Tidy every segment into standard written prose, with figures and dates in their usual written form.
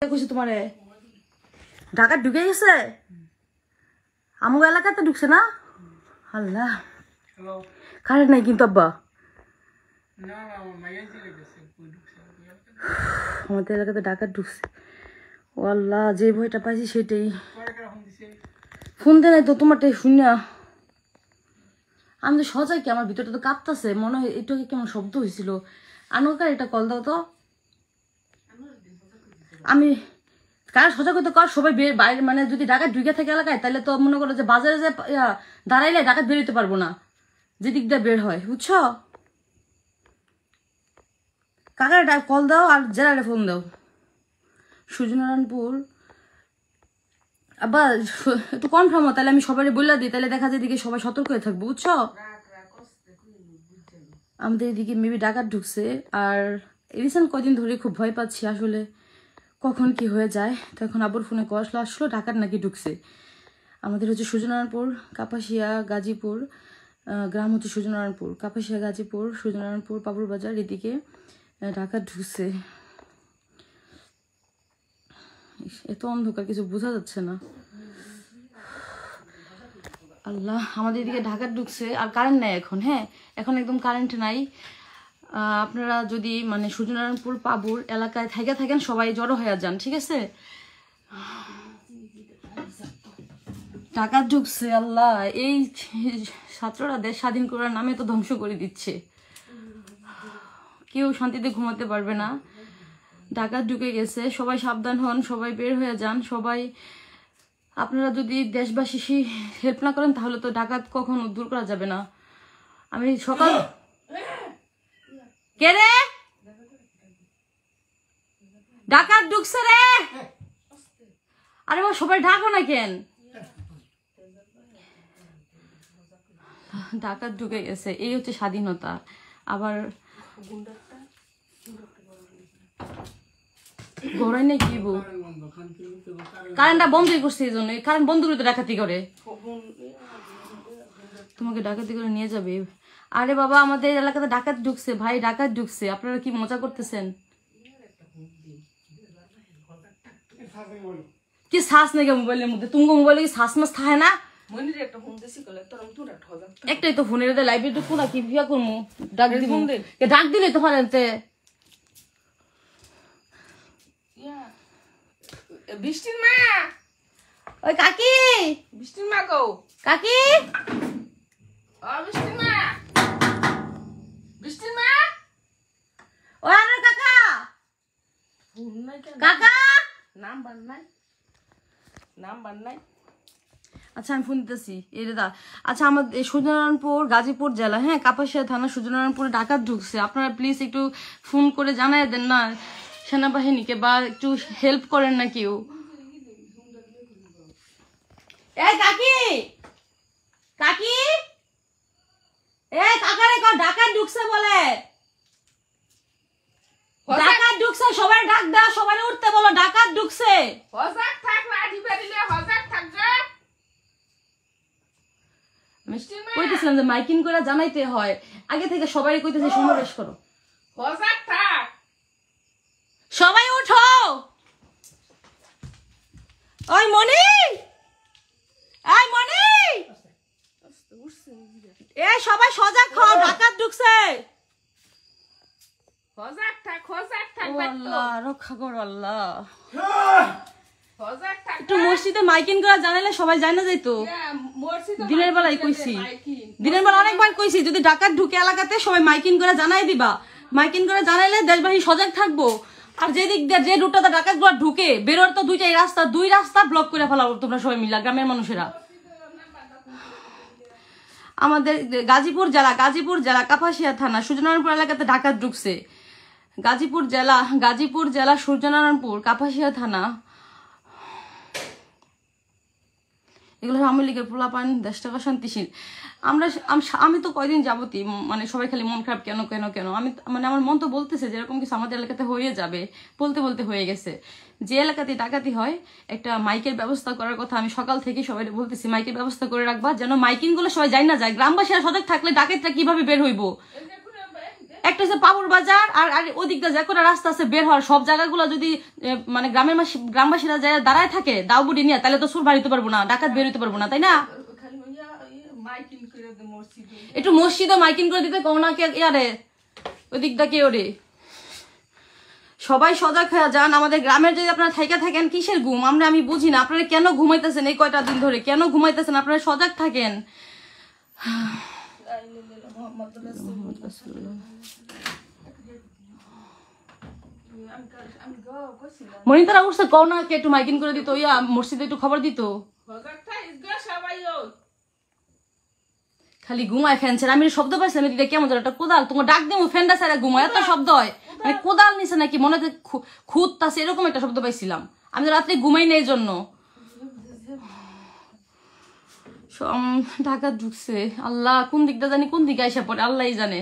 তোমারে ঢাকা ঢুকে গেছে আমগো এলাকাতে ঢুকছে না আল্লাহ কারেন্ট নাই কিন্তু আব্বা আমাদের এলাকাতে ঢাকা ঢুকছে ও আল্লাহ যে ভয়টা পাইছি সেটাই ফোন দে নাই তো তোমারটাই শুনিয়া আমি তো সজাই কি আমার ভিতরটা তো কাঁপতাছে মনে হয় একটু কেমন শব্দ হয়েছিল আনুকার এটা কল দাও তো আমি কার সজাগ হতে কর সবাই বাইরে মানে যদি ঢাকা ঢুকে থাকে এলাকায় তাহলে তো মনে করো যে বাজারে যে দাঁড়াইলে ঢাকা বেরোতে পারবো না যে দিক দিয়ে বের হয় বুঝছো কাকার কল দাও আর জেলারে ফোন দাও সূর্যনারায়ণপুর আবার একটু কনফার্ম হয় তাহলে আমি সবাই বলে দিই তাহলে দেখা যায় এদিকে সবাই সতর্ক হয়ে থাকবো বুঝছো আমাদের এদিকে মেবি ডাকাত ঢুকছে আর রিসেন্ট কদিন ধরে খুব ভয় পাচ্ছি আসলে কখন কি হয়ে যায় তো এখন আবার ফোনে কল আসলো ডাকাত নাকি ঢুকছে আমাদের হচ্ছে সূর্যনারায়ণপুর কাপাসিয়া গাজীপুর গ্রাম হচ্ছে সূর্যনারায়ণপুর কাপাসিয়া গাজীপুর সূর্যনারায়ণপুর পাবুর বাজার এদিকে ডাকাত ঢুকছে এত অন্ধকার কিছু বোঝা যাচ্ছে না আল্লাহ আমাদের এদিকে ঢাকার ঢুকছে আর কারেন্ট নাই এখন হ্যাঁ এখন একদম কারেন্ট নাই আপনারা যদি মানে সূর্যনারায়ণপুর পাবুর এলাকায় থেকে থাকেন সবাই জড়ো হয়ে যান ঠিক আছে ঢাকা ঢুকছে আল্লাহ এই ছাত্ররা দেশ স্বাধীন করার নামে তো ধ্বংস করে দিচ্ছে কেউ শান্তিতে ঘুমাতে পারবে না ঢাকা ঢুকে গেছে সবাই সাবধান হন সবাই বের হয়ে যান সবাই আপনারা যদি দেশবাসী হেল্প না করেন তাহলে তো ডাকাত কখনো দূর করা যাবে না আমি সকাল কে রে ডাকাত ঢুকছে রে আরে বাবা সবাই ডাকো না কেন ডাকাত ঢুকে গেছে এই হচ্ছে স্বাধীনতা আবার ঘরে নেই কি বউ কারেন্টটা বন্ধই করছে এই জন্য কারেন্ট বন্ধ করে তো ডাকাতি করে তোমাকে ডাকাতি করে নিয়ে যাবে আরে বাবা আমাদের এলাকাতে ডাকাত ঢুকছে ভাই ডাকাত ঢুকছে আপনারা কি মজা করতেছেন কি শ্বাস নাকি মোবাইলের মধ্যে তুমি মোবাইলে কি শ্বাস মাস থাকে না একটাই তো ফোনের লাইব্রেরি তো কোনা কি ভিয়া করবো ডাক দিব ডাক দিলে তো হারাতে বৃষ্টির মা ওই কাকি বৃষ্টির মা গো কাকি ও বৃষ্টির মা বৃষ্টির মা ও আনার কাকা কাকা নাম্বার নাই আচ্ছা আমি ফোন দিতেছি এই দাদা আচ্ছা আমাদের সূর্যনারায়ণপুর গাজীপুর জেলা হ্যাঁ কাপাসিয়া থানা সূর্যনারায়ণপুরে ডাকাত ঢুকছে আপনারা প্লিজ একটু ফোন করে জানাই দেন না সেনাবাহিনীকে বা একটু হেল্প করেন না কেউ এই কাকি কাকি এই কাকারে কর ডাকাত ঢুকছে বলে ডাকাত ঢুকছে সবাই ডাক দাও সবাই উঠতে বলো ডাকাত ঢুকছে হজাক থাক লাঠি বেরিলে হজাক থাক গো কইতেছিলাম যে মাইকিং করে জানাইতে হয় আগে থেকে সবাই কইতেছে সমাবেশ করো হজাক থাক সবাই উঠো ওই মনি এই মনি এই সবাই সজাগ হও ডাকাত ঢুকছে হজাক থাক আল্লাহ রক্ষা করো আল্লাহ হজাক থাক একটু মসজিদে মাইকিং করে জানাইলে সবাই জানা যাইতো দিনের বেলায় কইছি দিনের বেলা অনেকবার কইছি যদি ডাকাত ঢুকে এলাকাতে সবাই মাইকিং করে জানাই দিবা মাইকিং করে জানাইলে দেশবাসী সজাগ থাকবো আর যে দিক দিয়ে যে রুটটাতে ডাকাত গুলো ঢুকে বেরোর তো দুই রাস্তা ব্লক করে ফেলাবো তোমরা সবাই মিলা গ্রামের মানুষেরা আমাদের গাজীপুর জেলা কাপাসিয়া থানা সূর্যনারায়ণপুর এলাকাতে ডাকাত ঢুকছে গাজীপুর জেলা সূর্যনারায়ণপুর কাপাসিয়া থানা এগুলো আওয়ামী লীগের পোলাপান দেশটাকে শান্তিশীল আমি তো কয়দিন যাবতই মানে সবাই খালি মন খারাপ কেন আমি মানে আমার মন তো বলতেছে যে এরকম কিছু আমাদের এলাকাতে হয়ে যাবে বলতে হয়ে গেছে যে এলাকাতে ডাকাতি হয় একটা মাইকের ব্যবস্থা করার কথা আমি সকাল থেকে সবাই বলতেছি মাইকের ব্যবস্থা করে রাখবা যেন মাইকিং গুলো সবাই যায় না যায় গ্রামবাসীরা সজাগ থাকলে ডাকাতরা কিভাবে বের হইব একটা হচ্ছে পাবুর বাজার, আর আর ওদিকটা যে কোনো রাস্তা আছে বের হওয়ার, সব জায়গাগুলো যদি মানে গ্রামবাসীরা যায় দাঁড়ায় থাকে দাও বুড়ি নিয়ে, তাহলে তো সুর বাড়িতে পারবো না, ডাকাত বের হইতে পারবো না, তাই না? একটু মসজিদে মাইকিং করে দিতে কও না, কে ইয়ারে ওদিকটা কে ওরে। সবাই সজাগ হয়ে যান। আমাদের গ্রামের যদি আপনারা থাইকা থাকেন, কিসের ঘুম আমি বুঝি না। আপনারা কেন ঘুমাইতেছেন এই কয়টা দিন ধরে, কেন ঘুমাইতেছেন? আপনারা সজাগ থাকেন। মনিতারা উঠছে কও না, কে একটু মাইকিং করে দিত, ইয়া মসজিদে একটু খবর দিত। খালি ঘুমায় ফ্যানছেন। আমি শব্দ পাইছিলাম দিদি, কেমন যেন একটা কোদাল, তোমার ডাক দেবো ফ্যানটা ছাড়া ঘুমায়, এত শব্দ হয়, মানে কোদাল নিছে নাকি মনে হচ্ছে খুদ তাছে, এরকম একটা শব্দ পাইছিলাম। আমি তো রাত্রে ঘুমাই নেই জন্য। ঢাকা ঢুকছে, আল্লাহ কোন দিকটা জানি, কোন দিকে আইসা পড়ে আল্লাহই জানে।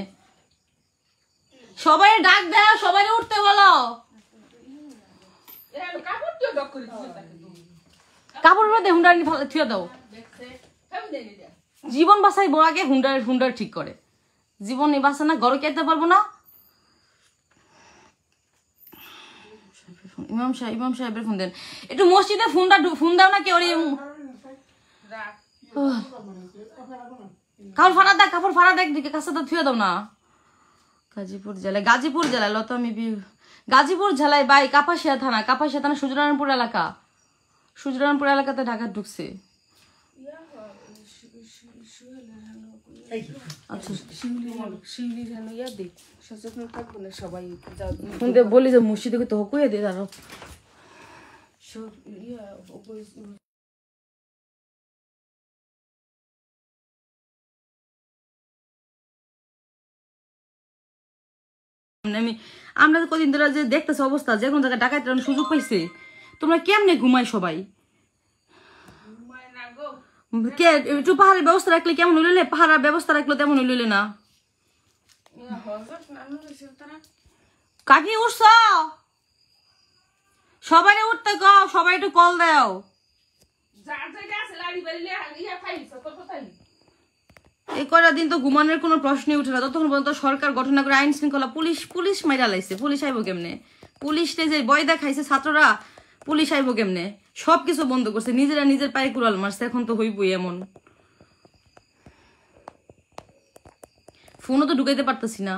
সবাই ডাক দেয়, সবাই উঠতে বলো। কাপড় মধ্যে হুন্ডার থুয়ে দাও। জীবন বাঁচাইবো আগে, হুন্ডার ঠিক করে। জীবন বাঁচে না, ঘরে খেতে পারবো না। ইমাম সাহেবের ফোন দেন একটু, মসজিদে ফোন দাও না, কে ওরে কাপড় ফাড়া দেখ দিকে কাছে তো থুয়ে দাও না। গাজীপুর জেলায় লতা আমি গাজীপুর জেলায় বাই কাপাসিয়া থানা সুজরানপুর এলাকাতে ঢাকা ঢুকছে। বলি যে মসজিদে তো হকুয়ে দিয়ে দাঁড়ো। আমরা তো কদিন ধরে যে দেখতেছি অবস্থা, যে কোনো জায়গায় ডাকাত সুযোগ পাইছে, তোমরা কেমনে ঘুমায় সবাই? কে একটু পাহাড়ের ব্যবস্থা রাখলে কেমন হইলে, পাহাড়ের ব্যবস্থা রাখলে তেমন হইলে না। কাকি উঠছ? সবাই উঠতে কও, সবাই একটু কল দাও। এই কয়টা দিন তো ঘুমানোর কোনো প্রশ্নই উঠে না, ততক্ষণ পর্যন্ত সরকার গঠন করে আইন শৃঙ্খলা পুলিশ মাইরা লাইছে। পুলিশ আইব কেমনে? পুলিশে যে বয় দেখাইছে ছাত্ররা, পুলিশ আইব কেমনে? সবকিছু বন্ধ করছে, নিজেরা নিজের পায়ে কুড়াল মারছে। এখন তো হইবই এমন। ফোনও তো ঢুকাইতে পারতেছি না,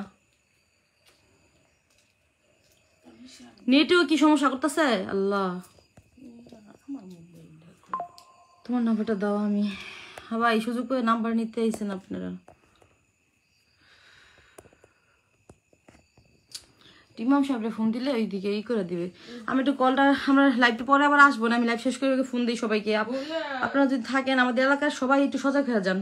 নেটেও কি সমস্যা করতেছে। আল্লাহ, তোমার নাম্বারটা দাও। আমি ভাই সুযোগ করে নাম্বার নিতে আইছেন আপনারা। ইমাম সাহেবরা ফোন দিলে ওইদিকে ই করে দিবে। আমি একটু কলটা, আমরা লাইভটা পরে আবার আসবো না, আমি লাইভ শেষ করে ফোন দিই সবাইকে। আপনারা যদি থাকেন আমাদের এলাকার সবাই একটু সজাগ হয়ে যান।